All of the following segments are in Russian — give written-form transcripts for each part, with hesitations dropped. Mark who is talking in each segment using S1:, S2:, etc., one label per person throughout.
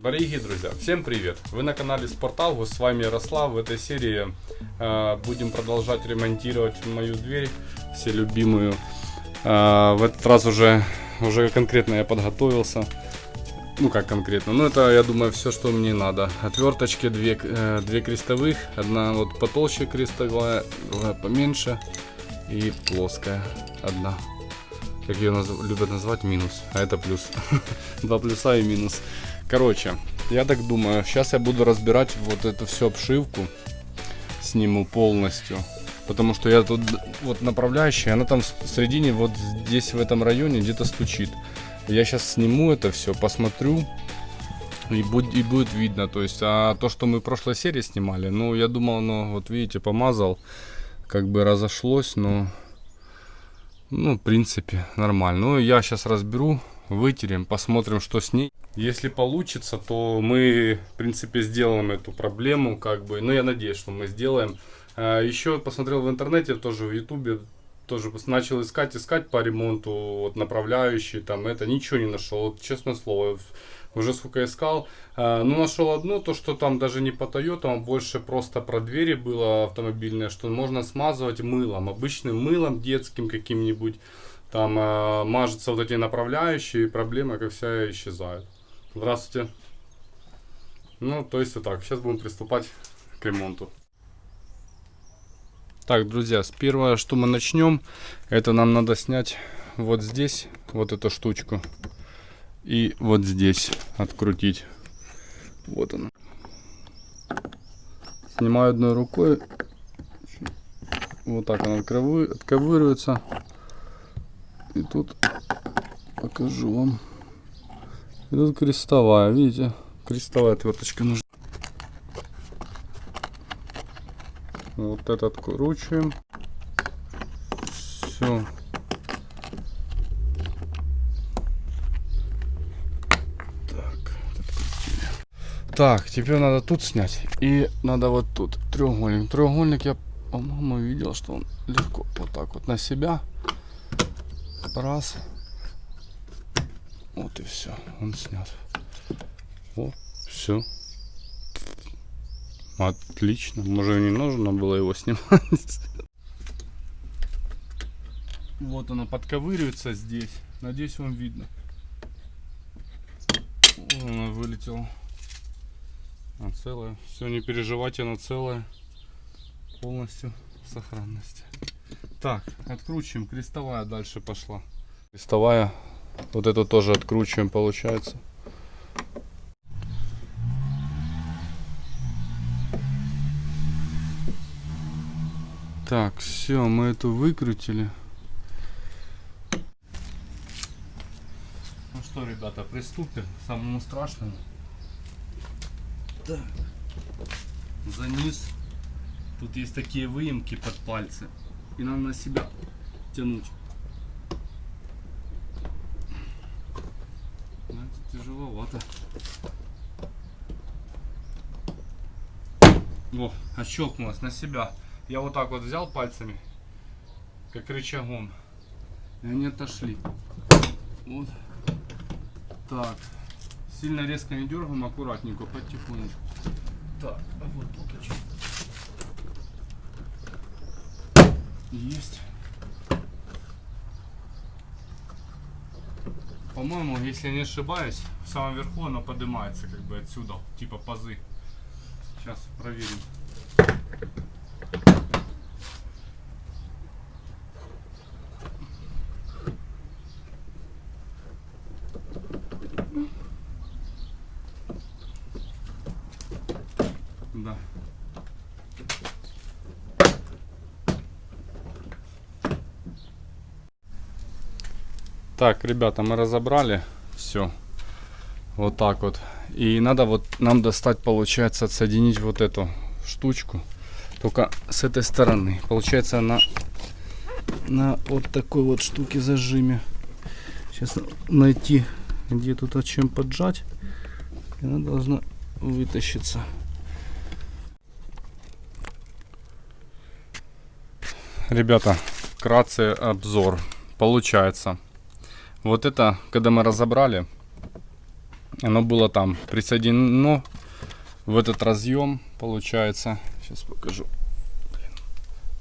S1: Дорогие друзья, всем привет! Вы на канале Спорталгус, с вами Ярослав. В этой серии будем продолжать ремонтировать мою дверь, все любимую. В этот раз уже конкретно я подготовился. Ну как конкретно, ну это, я думаю, все, что мне надо. Отверточки две крестовых, одна вот потолще крестовая, другая поменьше и плоская одна. Как ее любят назвать, минус, а это плюс. Два плюса и минус. Короче, я так думаю, сейчас я буду разбирать вот эту всю обшивку, сниму полностью, потому что я тут вот направляющая, она там в середине, вот здесь в этом районе где-то стучит. Я сейчас сниму это все, посмотрю, и будет видно. То есть, а то, что мы в прошлой серии снимали, ну, я думал, ну, вот видите, помазал, как бы разошлось, но, ну, в принципе, нормально. Ну, я сейчас разберу, вытерем, посмотрим, что с ней. Если получится, то мы, в принципе, сделаем эту проблему, как бы, ну, я надеюсь, что мы сделаем. Еще посмотрел в интернете, тоже в ютубе, тоже начал искать по ремонту, вот направляющие, там, это, ничего не нашел, вот, честное слово, уже сколько искал. Ну, нашел одно, то, что там даже не по Toyota, а больше просто про двери было автомобильное, что можно смазывать мылом, обычным мылом детским каким-нибудь, там, мажутся вот эти направляющие, и проблема, как вся, исчезает. Здравствуйте. Ну, то есть вот так, сейчас будем приступать к ремонту. Так, друзья, первое, что мы начнем, это нам надо снять вот здесь вот эту штучку и вот здесь открутить. Вот она. Снимаю одной рукой, вот так она отковыривается, и тут покажу вам. И тут крестовая, видите, крестовая отверточка нужна. Вот это откручиваем. Все. Так, теперь надо тут снять. И надо вот тут треугольник. Треугольник я, по-моему, видел, что он легко вот так вот на себя. Раз. Вот и все. Он снят. Вот, все. Отлично. Может, не нужно было его снимать. Вот она подковыривается здесь. Надеюсь, вам видно. Она вылетела. Она целая. Все, не переживайте, она целая. Полностью в сохранности. Так, откручиваем. Крестовая дальше пошла. Крестовая. Вот эту тоже откручиваем, получается. Так, все, мы эту выкрутили. Ну что, ребята, приступим к самому страшному. Так, за низ. Тут есть такие выемки под пальцы. И нам на себя тянуть. Знаете, тяжеловато. О, отщелкнулось на себя. Я вот так вот взял пальцами, как рычагом, и они отошли. Вот. Так. Сильно резко не дергаем, аккуратненько, потихонечку. Так, а вот тут очень. Есть. По-моему, если я не ошибаюсь, в самом верху оно поднимается, как бы отсюда, типа пазы. Сейчас проверим. Да. Так, ребята, мы разобрали все. Вот так вот. И надо вот нам достать, получается, отсоединить вот эту штучку. Только с этой стороны. Получается, она на вот такой вот штуке зажиме. Сейчас найти, где тут от чем поджать. И она должна вытащиться. Ребята, вкратце обзор. Получается, вот это, когда мы разобрали, Оно было там присоединено в этот разъем, получается. Сейчас покажу.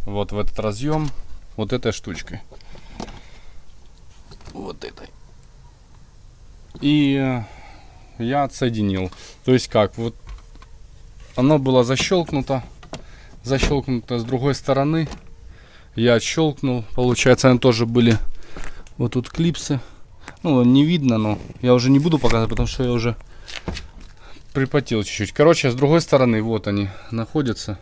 S1: Вот в этот разъем, вот этой штучкой. Вот этой. И я отсоединил. То есть как, вот оно было защелкнуто с другой стороны. Я отщелкнул. Получается, они тоже были вот тут клипсы. Ну, не видно, но я уже не буду показывать, потому что я уже припотел чуть-чуть. Короче, с другой стороны, вот они находятся.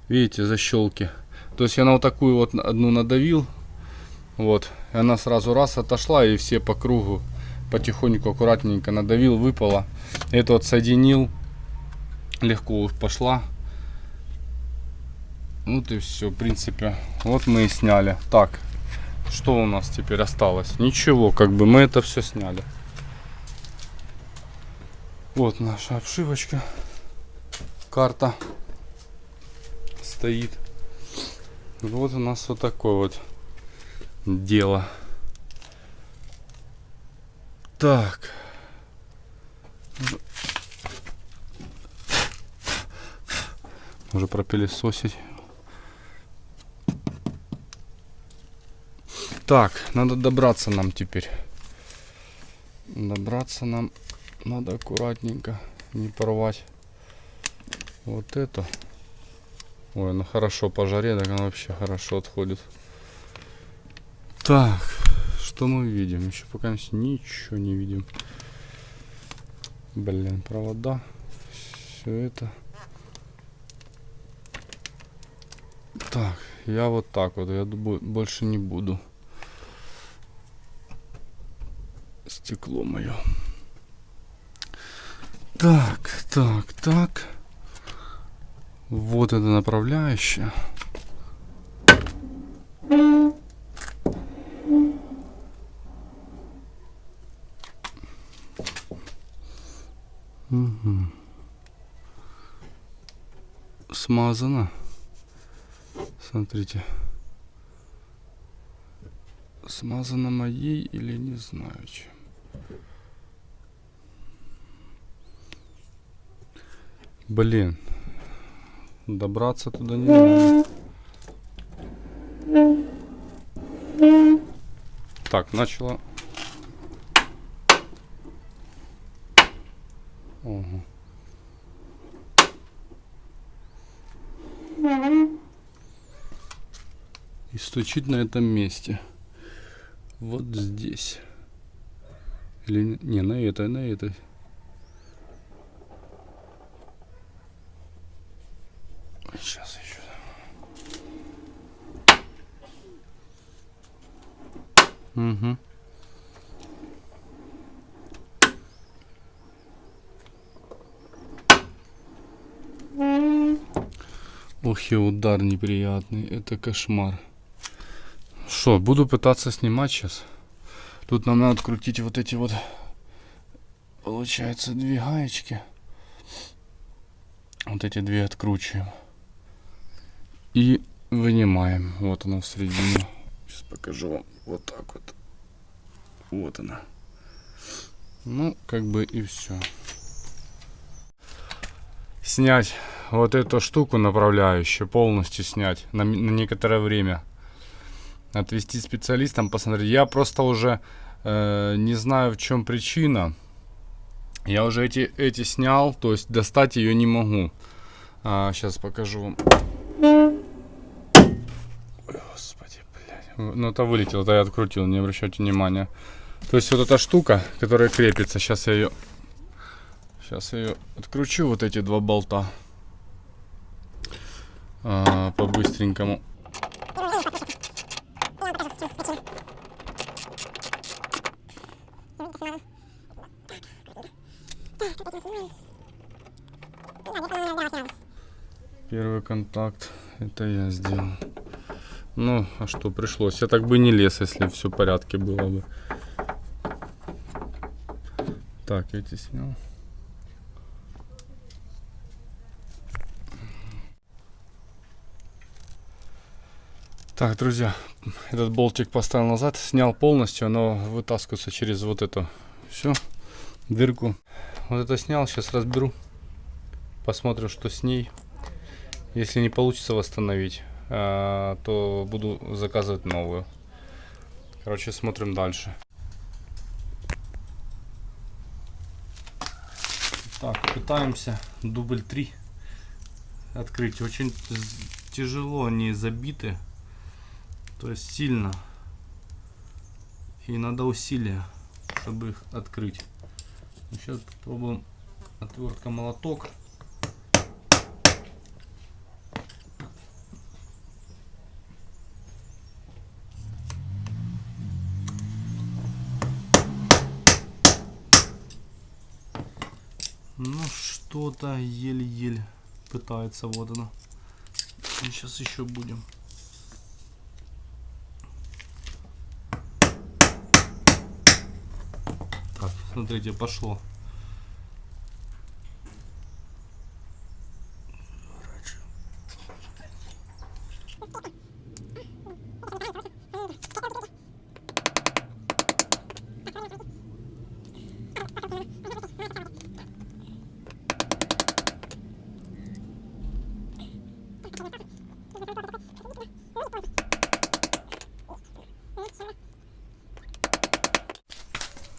S1: Видите, защелки. То есть я на вот такую вот одну надавил. Вот. И она сразу раз отошла, и все по кругу потихоньку, аккуратненько надавил, выпало. Это вот соединил. Легко пошла. Вот и все, в принципе. Вот мы и сняли. Так, что у нас теперь осталось? Ничего, как бы мы это все сняли. Вот наша обшивочка. Карта стоит. Вот у нас вот такое вот дело. Так. Уже пропылесосить. Так, надо добраться нам теперь. Добраться нам надо аккуратненько, не порвать вот это. Ой, ну хорошо по жаре, так она вообще хорошо отходит. Так, что мы видим? Еще пока ничего не видим. Блин, провода. Все это. Так, я вот так вот, я больше не буду. Стекло мое. Так. Вот это направляющая. Угу. Смазано. Смотрите. Смазано моей или не знаю чем. Блин. Добраться туда не надо. Так, начало. Ого. И стучит на этом месте. Вот здесь. Или не, на этой. Сейчас еще. Угу. Ох, и удар неприятный. Это кошмар. Что, буду пытаться снимать сейчас. Тут нам надо открутить вот эти вот, получается, две гаечки. Вот эти две откручиваем. И вынимаем. Вот она в середине. Сейчас покажу вам. Вот так вот. Вот она. Ну, как бы и все. Снять вот эту штуку направляющую. Полностью снять. На некоторое время. Отвести специалистам, посмотреть. Я просто уже не знаю, в чем причина. Я уже эти снял. То есть достать ее не могу. Сейчас покажу вам. Ой, господи, блядь. Ну, это вылетело, это я открутил, не обращайте внимания. То есть вот эта штука, которая крепится, сейчас я ее откручу, вот эти два болта. По-быстренькому. Первый контакт, это я сделал. Ну, а что, пришлось. Я так бы не лез, если все в порядке было бы. Так, эти снял. Так, друзья, этот болтик поставил назад, снял полностью, оно вытаскивается через вот это все. дырку. Вот это снял, сейчас разберу. Посмотрим, что с ней. Если не получится восстановить, то буду заказывать новую. Короче, смотрим дальше. Так, пытаемся дубль 3 открыть. Очень тяжело, они забиты. То есть сильно. И надо усилия, чтобы их открыть. Сейчас попробуем отвертка молоток. Ну что-то еле-еле пытается, вот она. Сейчас еще будем. Так, смотрите, пошло.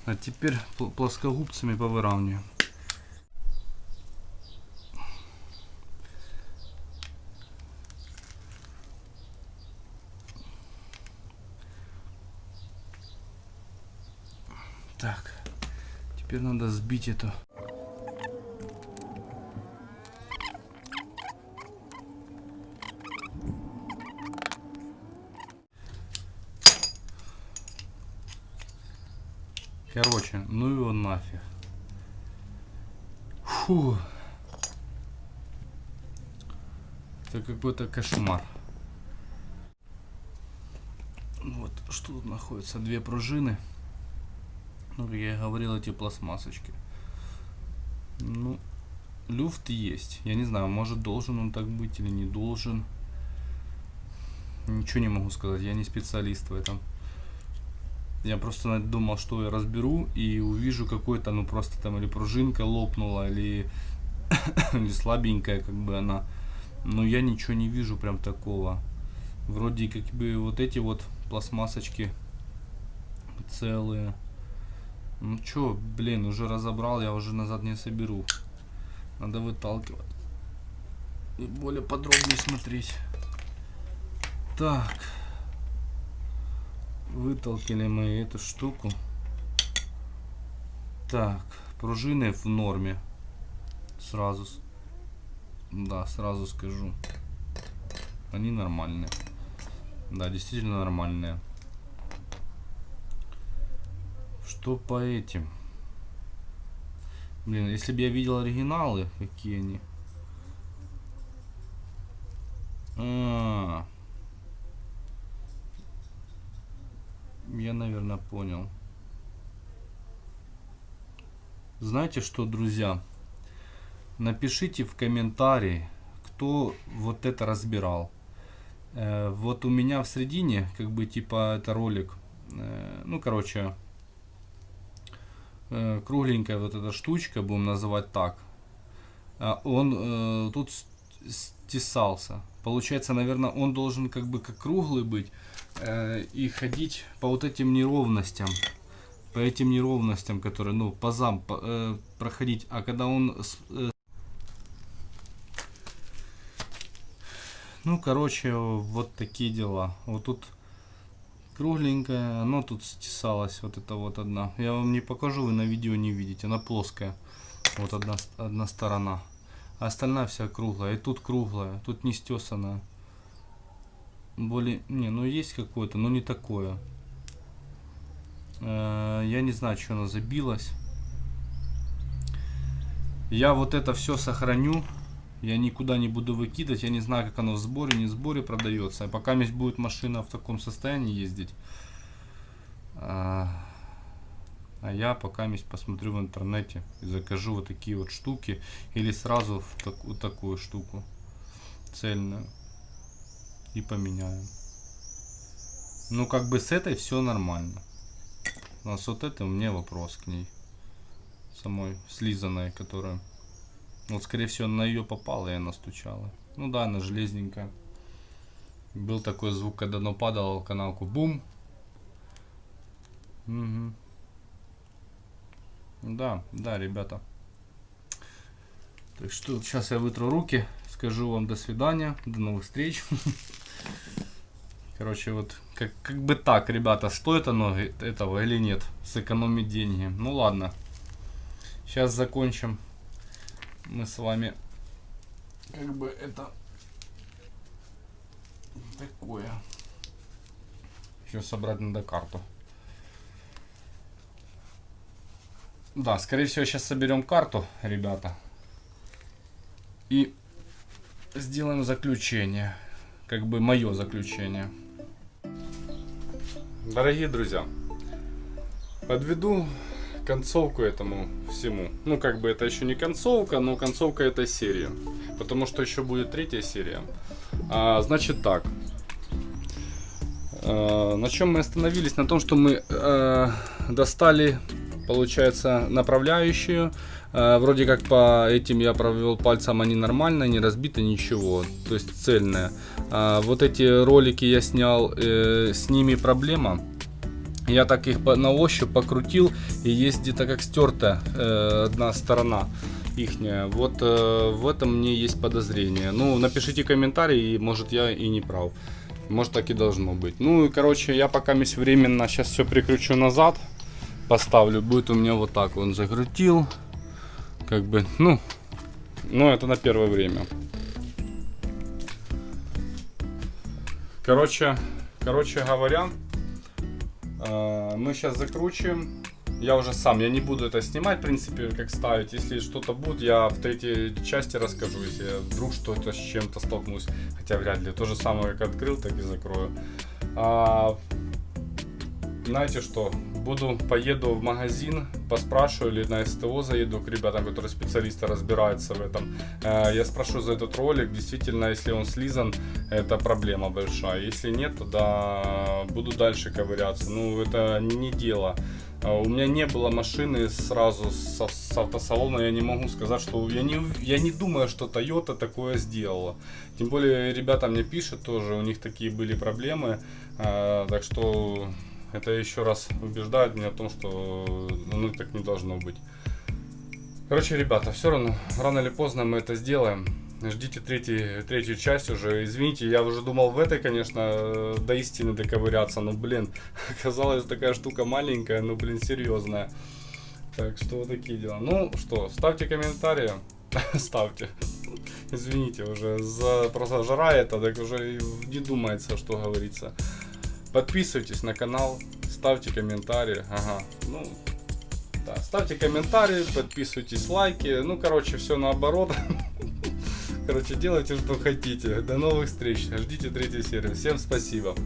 S1: А теперь плоскогубцами повыравниваем. Так, теперь надо сбить это. Короче, ну его нафиг. Фу. Это какой-то кошмар. Вот, что тут находится? Две пружины. Ну, как я и говорил, эти пластмассочки. Ну, люфт есть. Я не знаю, может должен он так быть или не должен. Ничего не могу сказать, я не специалист в этом. Я просто думал, что я разберу и увижу какой-то, ну просто там или пружинка лопнула, или, или слабенькая как бы она. Но я ничего не вижу прям такого. Вроде как бы вот эти вот пластмассочки целые. Ну чё, блин, уже разобрал, я уже назад не соберу. Надо выталкивать. И более подробнее смотреть. Так. Вытолкали мы эту штуку. Так, пружины в норме. Сразу. Да, сразу скажу. Они нормальные. Да, действительно нормальные. Что по этим? Блин, если бы я видел оригиналы, какие они. Я, наверное, понял. Знаете что, друзья? Напишите в комментарии, кто вот это разбирал. Вот у меня в середине, как бы типа это ролик, ну короче, кругленькая вот эта штучка, будем называть так. Он тут стесался. Получается, наверное, он должен как бы как круглый быть и ходить по вот этим неровностям. По этим неровностям, которые, ну, пазам проходить. А когда он... ну, короче, вот такие дела. Вот тут кругленькая, оно тут стесалось, вот это вот одна. Я вам не покажу, вы на видео не видите. Она плоская. Вот одна сторона. А остальная вся круглая. И тут круглая, тут не стесанная. Более... не, ну есть какое-то, но не такое. Я не знаю, что она забилась. Я вот это все сохраню. Я никуда не буду выкидывать. Я не знаю, как оно в сборе, не в сборе продается. Пока здесь будет машина в таком состоянии ездить. А я пока посмотрю в интернете и закажу вот такие вот штуки. Или сразу вот такую штуку цельную. И поменяем. Ну, как бы с этой все нормально. Но с вот этой у меня вопрос к ней. самой слизанной, которая... Вот, скорее всего, на ее попало, и она стучала. Ну да, она железненькая. Был такой звук, когда оно падало в канавку. Бум! Угу. Да, да, ребята. Так что сейчас я вытру руки, скажу вам до свидания, до новых встреч. Короче, вот как бы так, ребята, стоит оно этого или нет, сэкономить деньги. Ну ладно, сейчас закончим. Мы с вами как бы это такое. Еще собрать надо карту. Да, скорее всего, сейчас соберем карту, ребята. И сделаем заключение. Как бы мое заключение. Дорогие друзья, подведу концовку этому всему. Ну, как бы это еще не концовка, но концовка этой серии. Потому что еще будет третья серия. Значит так. На чем мы остановились? На том, что мы достали, получается, направляющую. Вроде как по этим я провел пальцем, они нормально, не разбиты, ничего. То есть цельные. Вот эти ролики я снял, с ними проблема. Я так их на ощупь покрутил, и есть где-то как стерта одна сторона ихняя. Вот в этом мне есть подозрение. Ну, напишите комментарий, может я и не прав. Может так и должно быть. Ну и короче, я пока временно сейчас все прикручу назад. Поставлю, будет у меня вот так. Он закрутил. Как бы, ну это на первое время. Короче говоря, мы сейчас закручиваем. Я уже сам, я не буду это снимать, в принципе, как ставить. Если что-то будет, я в третьей части расскажу, если я вдруг что-то с чем-то столкнусь. Хотя вряд ли. То же самое, как открыл, так и закрою. Знаете что? Поеду в магазин, поспрашиваю, или на СТО заеду к ребятам, которые специалисты разбираются в этом. Я спрошу за этот ролик, действительно, если он слизан, это проблема большая. Если нет, тогда буду дальше ковыряться. Ну, это не дело. У меня не было машины сразу с автосалона, я не могу сказать, что... Я не думаю, что Toyota такое сделала. Тем более, ребята мне пишут тоже, у них такие были проблемы. Так что... Это еще раз убеждает меня в том, что так не должно быть. Короче, ребята, все равно, рано или поздно мы это сделаем. Ждите третью часть уже. Извините, я уже думал в этой, конечно, до истины доковыряться. Но, блин, оказалась такая штука маленькая, но, блин, серьезная. Так что вот такие дела. Ну что, ставьте комментарии. Ставьте. Извините, уже просто жара это, так уже не думается, что говорится. Подписывайтесь на канал, ставьте комментарии. Ага, ну, да, ставьте комментарии, подписывайтесь, лайки. Ну, короче, все наоборот. Короче, делайте, что хотите. До новых встреч. Ждите третью серию. Всем спасибо.